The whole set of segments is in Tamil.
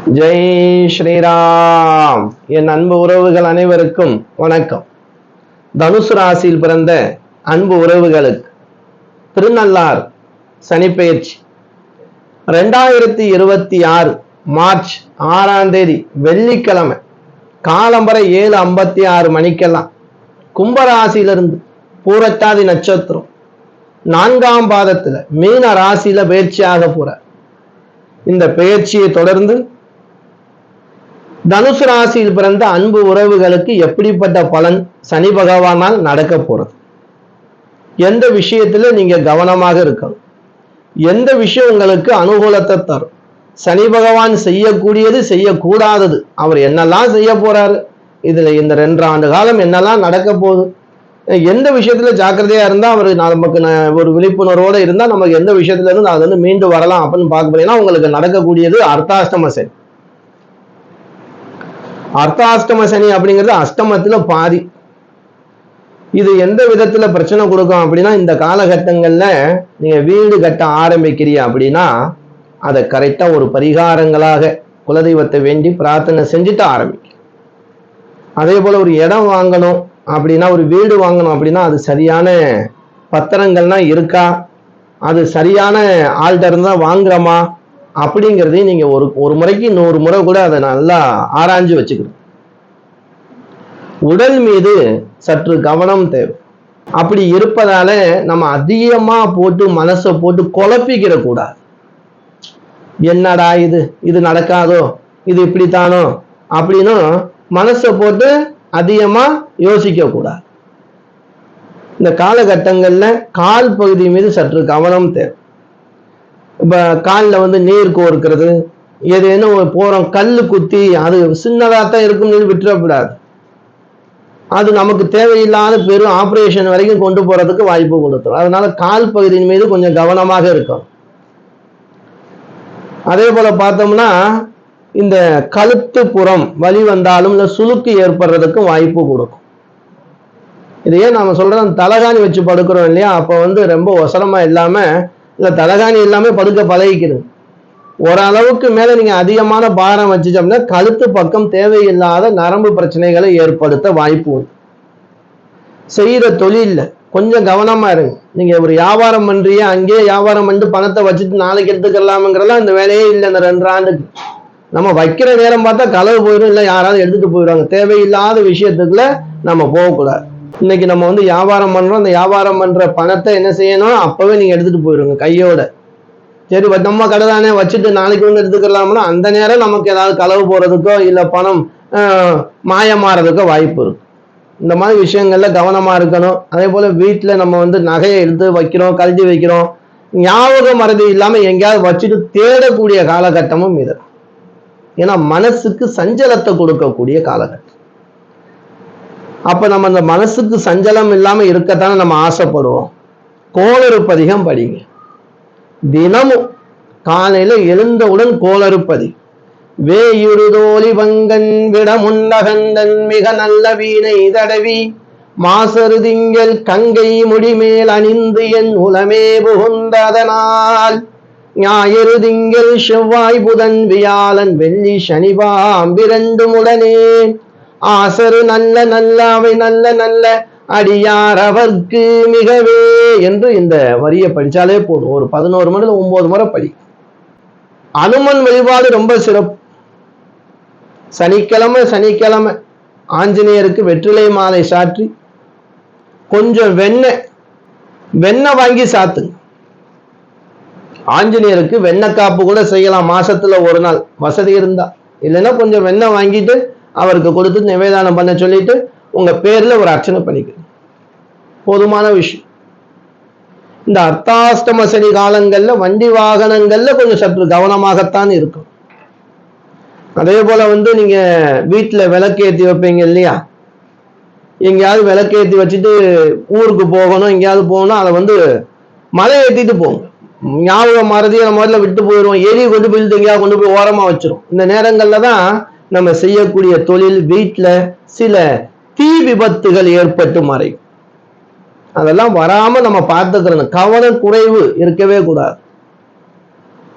ஜெய் ஸ்ரீராம். என் அன்பு உறவுகள் அனைவருக்கும் வணக்கம். தனுசு ராசியில் பிறந்த அன்பு உறவுகளுக்கு திருநள்ளார் சனிப்பெயர்ச்சி 2026 மார்ச் 6ஆம் தேதி வெள்ளிக்கிழமை காலம்பரை 7:56 மணிக்கெல்லாம் கும்பராசியிலிருந்து பூரட்டாதி நட்சத்திரம் 4ஆம் பாதத்துல மீன ராசியில பயிற்சியாக போறார். இந்த பெயர்ச்சியை தொடர்ந்து தனுசு ராசியில் பிறந்த அன்பு உறவுகளுக்கு எப்படிப்பட்ட பலன் சனி பகவானால் நடக்க போறது, எந்த விஷயத்துல நீங்க கவனமாக இருக்கணும், எந்த விஷயம் உங்களுக்கு அனுகூலத்தை தரும், சனி பகவான் செய்யக்கூடியது செய்யக்கூடாதது, அவர் என்னெல்லாம் செய்ய போறாரு, இதுல இந்த 2 ஆண்டு காலம் என்னெல்லாம் நடக்க போகுது, எந்த விஷயத்துல ஜாக்கிரதையா இருந்தா அவர் நமக்கு ஒரு விழிப்புணர்வோட இருந்தா நமக்கு எந்த விஷயத்துல இருந்து அது வந்து மீண்டு வரலாம் அப்படின்னு பார்க்க போறீங்கன்னா உங்களுக்கு நடக்கக்கூடியது அர்த்தாஷ்டம சனி. அர்த்தாஷ்டம சனி அப்படிங்கிறது அஷ்டமத்துல பாதி. இது எந்த விதத்துல பிரச்சனை கொடுக்கும் அப்படின்னா, இந்த காலகட்டங்கள்ல நீங்க வீடு கட்ட ஆரம்பிக்கிறீங்க அப்படின்னா அதை கரெக்டா ஒரு பரிகாரங்களாக குலதெய்வத்தை வேண்டி பிரார்த்தனை செஞ்சுட்டு ஆரம்பிக்கும். அதே போல ஒரு இடம் வாங்கணும் அப்படின்னா, ஒரு வீடு வாங்கணும் அப்படின்னா அது சரியான பத்திரங்கள்லாம் இருக்கா, அது சரியான ஆள்கிட்ட இருந்தா வாங்குறோமா அப்படிங்கிறதையும் நீங்க ஒரு முறைக்கு 100 முறை கூட அதை நல்லா ஆராய்ஞ்சு வச்சுக்கணும். உடல் மீது சற்று கவனம் தேவை. அப்படி இருப்பதால நம்ம அதிகமா போட்டு மனசை போட்டு குழப்பிக்கிற கூடாது. என்னடா இது நடக்காதோ, இது இப்படித்தானோ அப்படின்னு மனசை போட்டு அதிகமா யோசிக்க கூடாது. இந்த காலகட்டங்கள்ல கால் பகுதி மீது சற்று கவனம் தேவை. இப்ப காலில் வந்து நீர் கோர்க்கிறது, ஏதேனும் போறோம் கல்லு குத்தி அது சின்னதாத்தான் இருக்கும்னு விட்டுறக்கூடாது. அது நமக்கு தேவையில்லாத பெரும் ஆபரேஷன் வரைக்கும் கொண்டு போறதுக்கு வாய்ப்பு கொடுத்துரும். அதனால கால் பகுதியின் மீது கொஞ்சம் கவனமாக இருக்கும். அதே போல பார்த்தோம்னா இந்த கழுத்து புறம் வலி வந்தாலும் இல்லை சுளுக்கு ஏற்படுறதுக்கும் வாய்ப்பு கொடுக்கும். இதையே நாம சொல்றோம், தலகாணி வச்சு படுக்கிறோம் இல்லையா, அப்ப வந்து ரொம்ப ஒசரமா இல்லாம இல்ல தலகாணி எல்லாமே படுக்க பழகிக்கிறது. ஓரளவுக்கு மேல நீங்க அதிகமான பாரம் வச்சுட்டோம்னா கழுத்து பக்கம் தேவையில்லாத நரம்பு பிரச்சனைகளை ஏற்படுத்த வாய்ப்பு உண்டு. செய்யற தொழில்ல கொஞ்சம் கவனமா இருங்க. நீங்க ஒரு வியாபாரம் பண்றீங்க, அங்கேயே வியாபாரம் பண்ணிட்டு பணத்தை வச்சுட்டு நாளைக்கு எடுத்துக்கலாம்ங்கிறதெல்லாம் இந்த வேலையே இல்லை. இந்த 2 ஆண்டுக்கு நம்ம வைக்கிற நேரம் பார்த்தா களவு போயிடும், இல்லை யாராவது எடுத்துட்டு போயிடுவாங்க. தேவையில்லாத விஷயத்துக்குள்ள நம்ம போகக்கூடாது. இன்னைக்கு நம்ம வந்து வியாபாரம் பண்றோம், அந்த வியாபாரம் பண்ற பணத்தை என்ன செய்யணும், அப்பவே நீங்க எடுத்துட்டு போயிடுங்க கையோட. சரி நம்ம கடை தானே வச்சுட்டு நாளைக்கு வந்து எடுத்துக்கலாம்னா அந்த நேரம் நமக்கு ஏதாவது களவு போறதுக்கோ இல்லை பணம் மாயமாறதுக்கோ வாய்ப்பு இருக்கு. இந்த மாதிரி விஷயங்கள்ல கவனமா இருக்கணும். அதே போல வீட்டுல நம்ம வந்து நகையை எடுத்து வைக்கிறோம், கழட்டி வைக்கிறோம், ஞாபக மறதி இல்லாம எங்கேயாவது வச்சுட்டு தேடக்கூடிய காலகட்டமும் இது. ஏன்னா மனசுக்கு சஞ்சலத்தை கொடுக்கக்கூடிய காலகட்டம். அப்ப நம்ம அந்த மனசுக்கு சஞ்சலம் இல்லாம இருக்கத்தானே நம்ம ஆசைப்படுவோம். கோளறுப்பதிகம் படிங்க. தினமும் காலையில எழுந்தவுடன் கோளறுப்பதி. வேயுறுதோழி பங்கன் விடமுண்டகந்தன் மிக நல்ல வீணை தடவி மாசரு திங்கள் கங்கை முடிமேல் அணிந்து என் உலமே புகுந்ததனால் ஞாயிறு திங்கள் செவ்வாய் புதன் வியாழன் வெள்ளி சனிபாம்பிரண்டும் உடனே ஆசரு நல்ல நல்ல அவை நல்ல நல்ல அடியார் அவர்க்கு மிகவே என்று இந்த வரியை படிச்சாலே போதும். ஒரு 11 மணி 9 முறை படி. அனுமன் வழிபாடு ரொம்ப சிறப்பு. சனிக்கிழமை ஆஞ்சநேயருக்கு வெற்றிலை மாலை சாற்றி கொஞ்சம் வெண்ணெய் வாங்கி சாத்துங்க. ஆஞ்சநேயருக்கு வெண்ணெய் காப்பு கூட செய்யலாம், மாசத்துல ஒரு நாள் வசதி இருந்தா. இல்லைன்னா கொஞ்சம் வெண்ணெய் வாங்கிட்டு அவருக்கு கொடுத்து நிவேதானம் பண்ண சொல்லிட்டு உங்க பேர்ல ஒரு அர்ச்சனை பண்ணிக்கணும், போதுமான விஷயம். இந்த அர்த்தாஷ்டம சனி காலங்கள்ல வண்டி வாகனங்கள்ல கொஞ்சம் சற்று கவனமாகத்தான் இருக்கும். அதே போல வந்து நீங்க வீட்டுல விளக்கேற்றி வைப்பீங்க இல்லையா, எங்கேயாவது விளக்கேற்றி வச்சுட்டு ஊருக்கு போகணும், எங்கேயாவது போகணும், அதை வந்து மலை ஏற்றிட்டு போங்க. ஞாபகம் மறதியை நம்ம முதல்ல விட்டு போயிடுவோம், எரி கொண்டு போய் எங்கேயாவது கொண்டு போய் ஓரமா வச்சிரும். இந்த நேரங்கள்ல தான் நம்ம செய்யக்கூடிய தொழில் வீட்டுல சில தீ விபத்துகள் ஏற்பட்டு மறையும். அதெல்லாம் வராம நம்ம பார்த்துக்கிறோம். கவன குறைவு இருக்கவே கூடாது.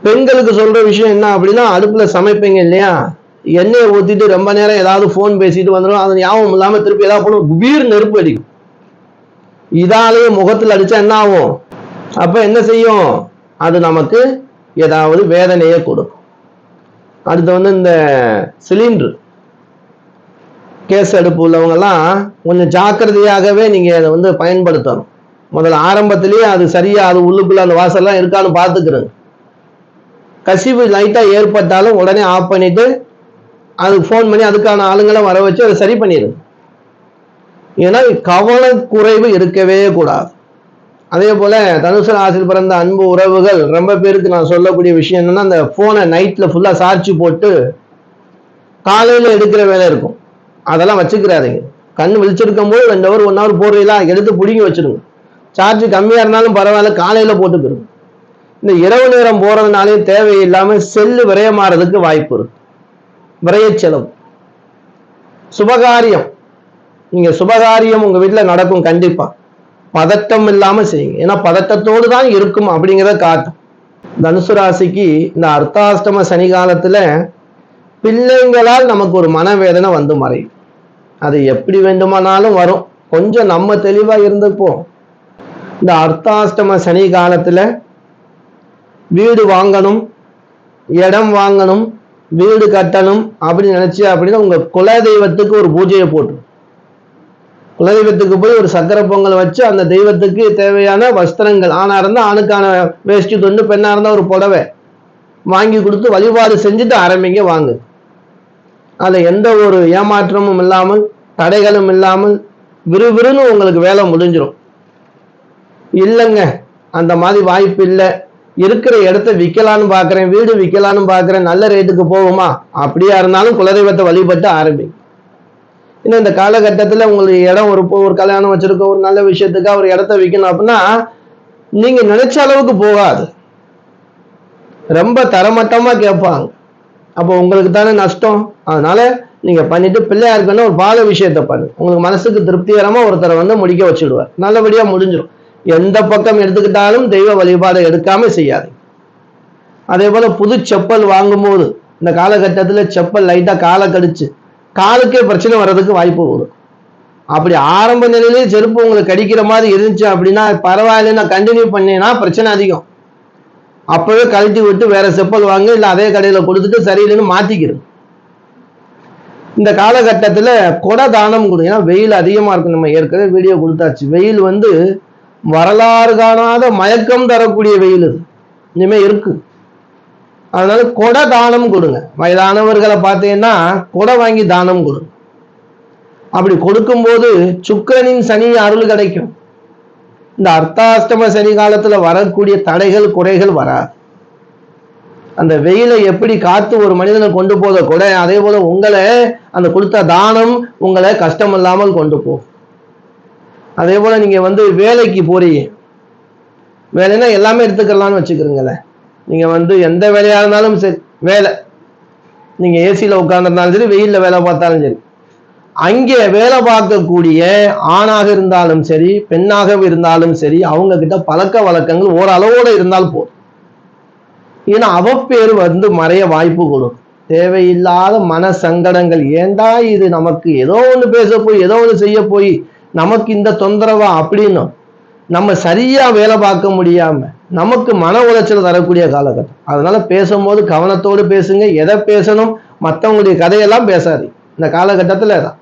பெண்களுக்கு சொல்ற விஷயம் என்ன அப்படின்னா, அடுப்புல சமைப்பீங்க இல்லையா, எண்ணெயை ஊத்திட்டு ரொம்ப நேரம் ஏதாவது போன் பேசிட்டு வந்துடும், அது ஞாபகம் இல்லாம திருப்பி ஏதாவது போன குபீர் நெருப்பு அடிக்கும். இதாலேயே முகத்தில் அடிச்சா என்ன ஆகும்? அப்ப என்ன செய்யும்? அது நமக்கு ஏதாவது வேதனையை கொடுக்கும். அடுத்து வந்து இந்த சிலிண்டர் கேஸ் அடுப்பு உள்ளவங்க எல்லாம் கொஞ்சம் ஜாக்கிரதையாகவே நீங்க அதை வந்து பயன்படுத்தணும். முதல்ல ஆரம்பத்திலேயே அது சரியா அது உள்ளுக்குள்ள அந்த வாசல்லாம் இருக்கான்னு பார்த்துக்கிறேன். கசிவு லைட்டா ஏற்பட்டாலும் உடனே ஆஃப் பண்ணிட்டு அதுக்கு ஃபோன் பண்ணி அதுக்கான ஆளுங்களை வர வச்சு அதை சரி பண்ணிடுங்க. ஏன்னா கவனக்குறைவு இருக்கவே கூடாது. அதே போல தனுசு ராசியில் பிறந்த அன்பு உறவுகள் ரொம்ப பேருக்கு நான் சொல்லக்கூடிய விஷயம் என்னன்னா, அந்த போனை நைட்ல ஃபுல்லா சார்ஜ் போட்டு காலையில எடுக்கிற வேலை இருக்கும், அதெல்லாம் வச்சுக்கிறாதீங்க. கண்ணு விழிச்சிருக்கும் போது 2 ஹவர் 1 ஹவர் போடுறீங்களா, எடுத்து பிடிங்கி வச்சிருங்க. சார்ஜ் கம்மியா இருந்தாலும் பரவாயில்ல, காலையில போட்டுக்கிறோம். இந்த இரவு நேரம் போறதுனாலே தேவையில்லாம செல்லு விரயமாறதுக்கு வாய்ப்பு இருக்கு. விரய செலவு. சுபகாரியம், நீங்க சுபகாரியம் உங்க வீட்டுல நடக்கும் கண்டிப்பா. பதட்டம் இல்லாம செய்யுங்க, ஏன்னா பதட்டத்தோடு தான் இருக்கும் அப்படிங்கிறத காட்டும். தனுசு ராசிக்கு இந்த அர்த்தாஷ்டம சனி காலத்துல பிள்ளைங்களால் நமக்கு ஒரு மனவேதனை வந்து மறையும். அது எப்படி வேண்டுமானாலும் வரும், கொஞ்சம் நம்ம தெளிவா இருந்துப்போம். இந்த அர்த்தாஷ்டம சனி காலத்துல வீடு வாங்கணும், இடம் வாங்கணும், வீடு கட்டணும் அப்படின்னு நினைச்சு அப்படின்னா உங்க குலதெய்வத்துக்கு ஒரு பூஜையை போட்டு, குலதெய்வத்துக்கு போய் ஒரு சக்கரை பொங்கல் வச்சு அந்த தெய்வத்துக்கு தேவையான வஸ்திரங்கள், ஆணா இருந்தா ஆணுக்கான வேஷ்டி துண்டு, பெண்ணா இருந்தா ஒரு புடவை வாங்கி கொடுத்து வழிபாடு செஞ்சுட்டு ஆரம்பிங்க. வாங்க, அதுல எந்த ஒரு ஏமாற்றமும் இல்லாமல் தடைகளும் இல்லாமல் விறுவிறுன்னு உங்களுக்கு வேலை முடிஞ்சிடும். இல்லைங்க அந்த மாதிரி வாய்ப்பு இல்லை, இருக்கிற இடத்த விற்கலான்னு பாக்குறேன், வீடு விற்கலான்னு பாக்குறேன், நல்ல ரேட்டுக்கு போகுமா, அப்படியா இருந்தாலும் குலதெய்வத்தை வழிபட்டு ஆரம்பிங்க. இன்னும் இந்த காலகட்டத்தில் உங்களுக்கு இடம் ஒரு கல்யாணம் வச்சிருக்க, ஒரு நல்ல விஷயத்துக்காக ஒரு இடத்த விற்கணும் அப்படின்னா நீங்க நினைச்ச அளவுக்கு போகாது, ரொம்ப தரமட்டமா கேட்பாங்க. அப்போ உங்களுக்கு தானே நஷ்டம். அதனால நீங்க பண்ணிட்டு பிள்ளையாருக்கு ஒரு பால விஷயத்த பண்ணு, உங்களுக்கு மனசுக்கு திருப்திகரமா ஒருத்தரை வந்து முடிக்க வச்சுடுவார், நல்லபடியா முடிஞ்சிடும். எந்த பக்கம் எடுத்துக்கிட்டாலும் தெய்வ வழிபாடு எடுக்காம செய்யாது. அதே போல புது செப்பல் வாங்கும்போது இந்த காலகட்டத்தில் செப்பல் லைட்டா காலை கடிச்சு காலுக்கே பிரச்சனை வர்றதுக்கு வாய்ப்பு வரும். அப்படி ஆரம்ப நிலையிலேயே செருப்பு உங்களுக்கு கடிக்கிற மாதிரி இருந்துச்சு அப்படின்னா பரவாயில்ல, நான் கண்டினியூ பண்ணேன்னா பிரச்சனை அதிகம். அப்பவே கழட்டி விட்டு வேற செப்பல் வாங்க, இல்லை அதே கடையில கொடுத்துட்டு சரியில்லைன்னு மாத்திக்கிறது. இந்த காலகட்டத்தில் கொடை தானம் கொடுங்க, ஏன்னா வெயில் அதிகமா இருக்கும். நம்ம ஏற்கனவே வீடியோ கொடுத்தாச்சு, வெயில் வந்து வரலாறு காணாத மயக்கம் தரக்கூடிய வெயில் இது இனிமே இருக்கு. அதனால கொடை தானம் கொடுங்க. வயதானவர்களை பார்த்தீங்கன்னா கொடை வாங்கி தானம் கொடுங்க. அப்படி கொடுக்கும்போது சுக்கிரனின் சனி அருள் கிடைக்கும். இந்த அர்த்தாஷ்டம சனி காலத்துல வரக்கூடிய தடைகள் குறைகள் வராது. அந்த வெயிலை எப்படி காத்து ஒரு மனிதனை கொண்டு போத கொடை, அதே போல உங்களை அந்த கொடுத்த தானம் உங்களை கஷ்டம் இல்லாமல் கொண்டு போகும். அதே போல நீங்க வந்து வேலைக்கு போறீங்க, வேலைன்னா எல்லாமே எடுத்துக்கலாம்னு வச்சுக்கிறீங்களேன். நீங்க வந்து எந்த வேலையா இருந்தாலும் சரி, வேலை நீங்க ஏசியில உட்கார்ந்துருந்தாலும் சரி, வெயில்ல வேலை பார்த்தாலும் சரி, அங்கே வேலை பார்க்கக்கூடிய ஆணாக இருந்தாலும் சரி பெண்ணாக இருந்தாலும் சரி, அவங்க கிட்ட பழக்க வழக்கங்கள் ஓரளவோட இருந்தால் போதும். ஏன்னா அவப்பேர் வந்து மறைய வாய்ப்பு கொடுக்கும். தேவையில்லாத மன சங்கடங்கள், ஏண்டா இது நமக்கு ஏதோ ஒண்ணு பேச போய் ஏதோ ஒண்ணு செய்ய போய் நமக்கு இந்த தொந்தரவா அப்படின்னு நம்ம சரியா வேலை பார்க்க முடியாம நமக்கு மன உளைச்சல் தரக்கூடிய காலகட்டம். அதனால பேசும்போது கவனத்தோடு பேசுங்க. எதை பேசணும், மற்றவங்களுடைய கதையெல்லாம் பேசாது. இந்த காலகட்டத்துல தான்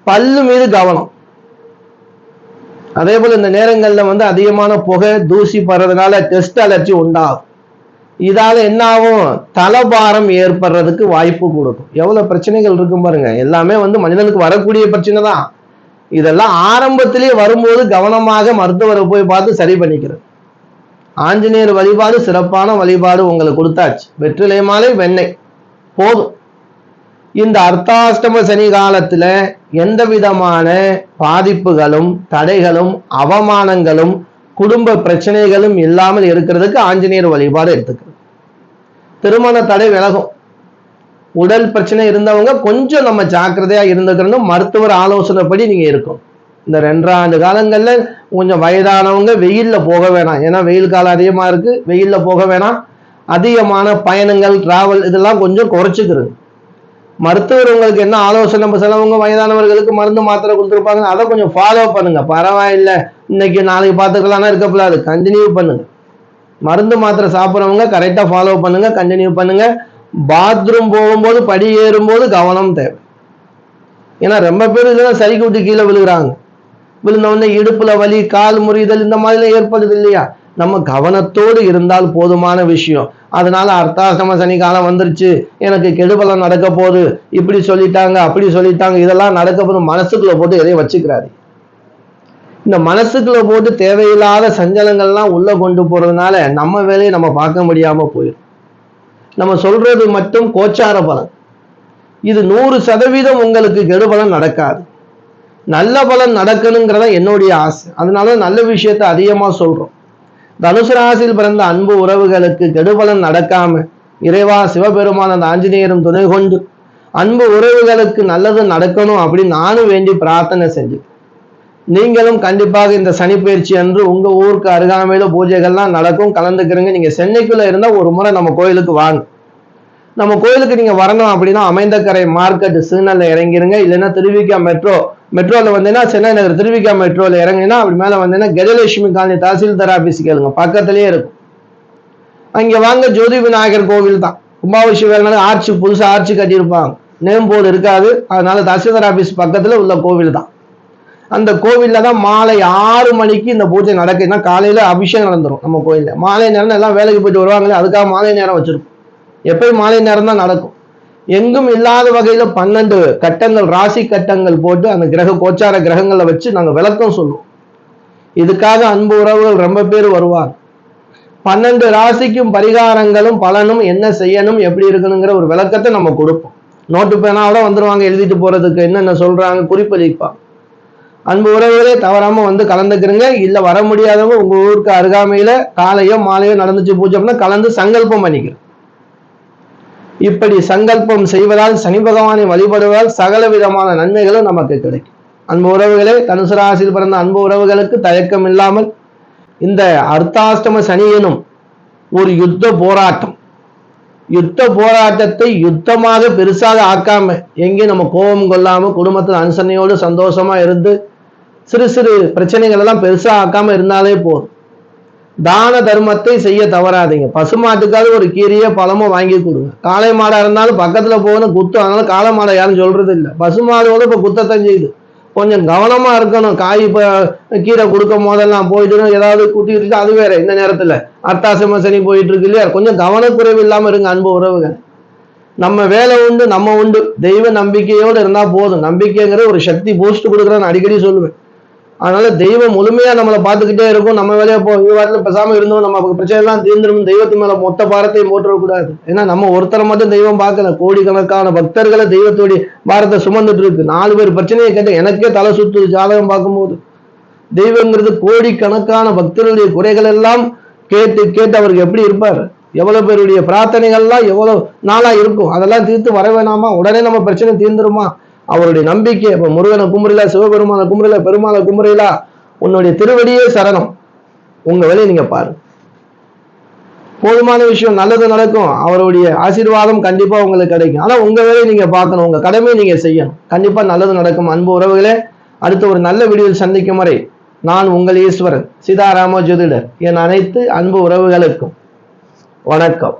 பல்லு மீது கவனம். அதே போல இந்த நேரங்கள்ல வந்து அதிகமான புகை தூசி படுறதுனால டெஸ்ட் அலர்ஜி உண்டாகும். இதால என்ன ஆகும், தலபாரம் ஏற்படுறதுக்கு வாய்ப்பு கொடுக்கும். எவ்வளவு பிரச்சனைகள் இருக்கும் பாருங்க. எல்லாமே வந்து மனிதனுக்கு வரக்கூடிய பிரச்சனை தான். இதெல்லாம் ஆரம்பத்திலேயே வரும்போது கவனமாக மருத்துவரை போய் பார்த்து சரி பண்ணிக்கிறது. ஆஞ்சநேயர் வழிபாடு சிறப்பான வழிபாடு உங்களுக்கு கொடுத்தாச்சு. வெற்றிலை மாலை வெண்ணெய் போதும். இந்த அர்த்தாஷ்டம சனி காலத்துல எந்த விதமான பாதிப்புகளும் தடைகளும் அவமானங்களும் குடும்ப பிரச்சனைகளும் இல்லாமல் இருக்கிறதுக்கு ஆஞ்சநேயர் வழிபாடு எடுத்துக்கிறது. திருமண தடை விலகும். உடல் பிரச்சனை இருந்தவங்க கொஞ்சம் நம்ம ஜாக்கிரதையா இருந்துக்கணும். மருத்துவர் ஆலோசனைப்படி நீங்க இருக்கும். இந்த 2 ஆண்டு காலங்கள்ல கொஞ்சம் வயதானவங்க வெயில்ல போக வேணாம். ஏன்னா வெயில் காலம் அதிகமா இருக்கு, வெயில்ல போக வேணாம். அதிகமான பயணங்கள், டிராவல் இதெல்லாம் கொஞ்சம் குறைச்சிக்கிறது. மருத்துவர் உங்களுக்கு என்ன ஆலோசனை, நம்ம சிலவங்க வயதானவர்களுக்கு மருந்து மாத்திரை கொடுத்துருப்பாங்க, அதை கொஞ்சம் ஃபாலோ பண்ணுங்க. பரவாயில்லை, இன்னைக்கு நாளைக்கு பார்த்துக்கலாம்னா இருக்கக்கூடாது, கண்டினியூ பண்ணுங்க. மருந்து மாத்திரை சாப்பிட்றவங்க கரெக்டாக ஃபாலோ பண்ணுங்க, கண்டினியூ பண்ணுங்க. பாத்ரூம் போகும்போது படி ஏறும்போது கவனம் தேவை. ஏன்னா ரொம்ப பேர் இதெல்லாம் சரி கூட்டி கீழே விழுகிறாங்க. விழுந்த உடனே இடுப்புல வலி, கால் முறிதல் இந்த மாதிரிலாம் ஏற்படுது இல்லையா? நம்ம கவனத்தோடு இருந்தால் போதுமான விஷயம். அதனால அர்த்தாஷ்டம சனி காலம் வந்துருச்சு, எனக்கு கெடுபலம் நடக்க போகுது, இப்படி சொல்லிட்டாங்க அப்படி சொல்லிட்டாங்க, இதெல்லாம் நடக்க போது மனசுக்குள்ள போட்டு எதையும் வச்சுக்கிறாரு. இந்த மனசுக்குள்ள போட்டு தேவையில்லாத சஞ்சலங்கள்லாம் உள்ள கொண்டு போறதுனால நம்ம வேலையை நம்ம பார்க்க முடியாம போயிடும். நம்ம சொல்றது மட்டும் கோச்சார பலன். இது 100% உங்களுக்கு கெடுபலன் நடக்காது. நல்ல பலன் நடக்கணுங்கிறத என்னுடைய ஆசை. அதனால நல்ல விஷயத்த அதிகமா சொல்றோம். தனுசு ராசியில் பிறந்த அன்பு உறவுகளுக்கு கெடுபலன் நடக்காம இறைவா சிவபெருமான அந்த ஆஞ்சநேயரும் துணை கொண்டு அன்பு உறவுகளுக்கு நல்லது நடக்கணும் அப்படின்னு நானும் வேண்டி பிரார்த்தனை செஞ்சு, நீங்களும் கண்டிப்பாக இந்த சனி பயிற்சி அன்று உங்க ஊருக்கு அருகாமையில பூஜைகள்லாம் நடக்கும், கலந்துக்கிறீங்க. நீங்க சென்னைக்குள்ள இருந்தா ஒரு முறை நம்ம கோயிலுக்கு வாங்க. நம்ம கோயிலுக்கு நீங்க வரணும் அப்படின்னா அமைந்தக்கரை மார்க்கெட் சிக்னல்ல இறங்கிருங்க. இல்லைன்னா திருவிக்கா மெட்ரோல வந்தீங்கன்னா சென்னை நகர் திருவிக்கா மெட்ரோல இறங்கினா அப்படி மேல வந்தீங்கன்னா கஜலட்சுமி காலனி தாசில்தார் ஆபீஸ் கேளுங்க, பக்கத்திலேயே இருக்கும். அங்க வாங்க. ஜோதி விநாயகர் கோவில் தான். கும்பாபிஷேக வேலை ஆர்ச்சி, புதுசா ஆர்ச்சி கட்டியிருப்பாங்க, நேம் போர்டு இருக்காது. அதனால தாசில்தார் ஆபீஸ் பக்கத்துல உள்ள கோவில் தான். அந்த கோவில்ல தான் மாலை 6 மணிக்கு இந்த பூஜை நடக்குதுன்னா காலையில அபிஷேகம் நடந்துடும் நம்ம கோயில்ல. மாலை நேரம் எல்லாம் வேலைக்கு போயிட்டு வருவாங்களே, அதுக்காக மாலை நேரம் வச்சிருக்கும். எப்பயும் மாலை நேரம் தான் நடக்கும். எங்கும் இல்லாத வகையில 12 கட்டங்கள், ராசி கட்டங்கள் போட்டு அந்த கிரக கோச்சார கிரகங்களை வச்சு நாங்க விளக்கம் சொல்லுவோம். இதுக்காக அன்பு உறவுகள் ரொம்ப பேர் வருவார். 12 ராசிக்கும் பரிகாரங்களும் பலனும் என்ன செய்யணும், எப்படி இருக்கணுங்கிற ஒரு விளக்கத்தை நம்ம கொடுப்போம். நோட்டு பேனாவோட வந்துருவாங்க, எழுதிட்டு போறதுக்கு என்னென்ன சொல்றாங்க குறிப்பளிப்பாங்க. அன்பு உறவுகளே தவறாம வந்து கலந்துக்கிறீங்க. இல்ல வர முடியாதவங்க உங்க ஊருக்கு அருகாமையில காலையோ மாலையோ நடந்துச்சு பூஜை கலந்து சங்கல்பம் பண்ணிக்கிறேன். இப்படி சங்கல்பம் செய்வதால், சனி பகவானை வழிபடுவதால் சகல விதமான நன்மைகளும் நமக்கு கிடைக்கும். அன்பு உறவுகளே, தனுசு ராசியில் பிறந்த அன்பு உறவுகளுக்கு தயக்கம் இல்லாமல் இந்த அர்த்தாஷ்டம சனி எனும் ஒரு யுத்த போராட்டத்தை யுத்தமாக பெருசாக ஆக்காம, எங்கேயும் நம்ம கோபம் கொள்ளாம குடும்பத்தில் அனுசரணையோடு சந்தோஷமா இருந்து சிறு சிறு பிரச்சனைகள் எல்லாம் பெருசா ஆக்காம இருந்தாலே போதும். தான தர்மத்தை செய்ய தவறாதீங்க. பசுமாட்டுக்காவது ஒரு கீரையோ பழமோ வாங்கி கொடுங்க. காளை மாடா இருந்தாலும் பக்கத்துல போகணும் குத்தும். அதனால காளை மாடை யாரும் சொல்றது இல்லை. பசுமாடோட இப்ப குத்தத்தான் செய்யுது. கொஞ்சம் கவனமா இருக்கணும். காய் இப்ப கீரை கொடுக்கும் போதெல்லாம் போயிட்டு ஏதாவது குத்திட்டு அது வேற. இந்த நேரத்துல அர்த்தாசிரம சனி போயிட்டு இருக்கு இல்லையா, கொஞ்சம் கவனக்குறைவு இல்லாம இருங்க அன்பு உறவுகள். நம்ம வேலை உண்டு, நம்ம உண்டு, தெய்வ நம்பிக்கையோடு இருந்தா போதும். நம்பிக்கைங்கிற ஒரு சக்தி பூஸ்ட் கொடுக்குறேன்னு அடிக்கடி சொல்லுவேன். அதனால தெய்வம் முழுமையா நம்மளை பார்த்துக்கிட்டே இருக்கும். நம்ம வேலையை வாட்டில் பேசாம இருந்தோம், நம்ம பிரச்சனை எல்லாம் தீர்ந்துடும். தெய்வத்து மேல மொத்த பாரத்தையும் போட்டுறக்கூடாது. ஏன்னா நம்ம ஒருத்தரை மட்டும் தெய்வம் பார்க்கல, கோடிக்கணக்கான பக்தர்களை தெய்வத்தோடைய பாரத்தை சுமந்துட்டு இருக்கு. 4 பேர் பிரச்சனையை கேட்டு எனக்கே தலை சுத்து ஜாதகம் பார்க்கும்போது. தெய்வங்கிறது கோடிக்கணக்கான பக்தர்களுடைய குறைகள் எல்லாம் கேட்டு கேட்டு அவருக்கு எப்படி இருப்பார், எவ்வளவு பேருடைய பிரார்த்தனைகள்லாம் எவ்வளவு நாளா இருக்கும், அதெல்லாம் தீர்த்து வர வேணாமா? உடனே நம்ம பிரச்சனை தீர்ந்துருமா? அவருடைய நம்பிக்கை. இப்ப முருகனை கும்புறீங்களா, சிவபெருமான கும்புறீங்களா, பெருமாளை கும்புறீங்களா, உன்னுடைய திருவடியே சரணம். உங்க வேலையை நீங்க பாருங்க, போதுமான விஷயம். நல்லது நடக்கும். அவருடைய ஆசீர்வாதம் கண்டிப்பா உங்களுக்கு கிடைக்கும். ஆனா உங்க வேலையை நீங்க பார்க்கணும், உங்க கடமையை நீங்க செய்யணும். கண்டிப்பா நல்லது நடக்கும். அன்பு உறவுகளே, அடுத்த ஒரு நல்ல வீடியோவில் சந்திக்கும் வரை நான் உங்கள் ஈஸ்வரன் சீதாராம ஜோதிடர். என் அனைத்து அன்பு உறவுகளுக்கும் வணக்கம்.